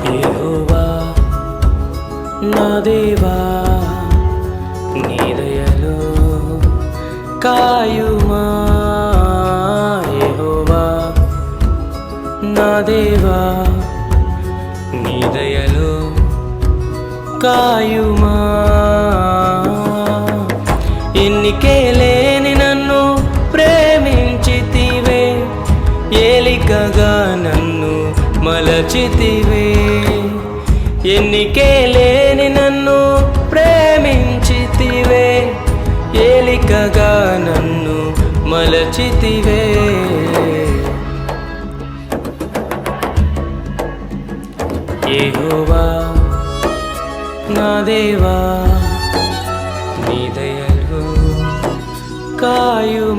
యెహోవా నా దేవా నీ దయలో కాయుమా యెహోవా నా దేవా నీ దయలో కాయుమా ఎన్నికే లేని నన్ను ప్రేమించితివే ఏలికగా నన్ను మలచితివే ఎన్నికే లేని నన్ను ప్రేమించితివే ఏలికగా నన్ను మలచితివే యెహోవా నా దేవా నీ దయలో కాయుమా.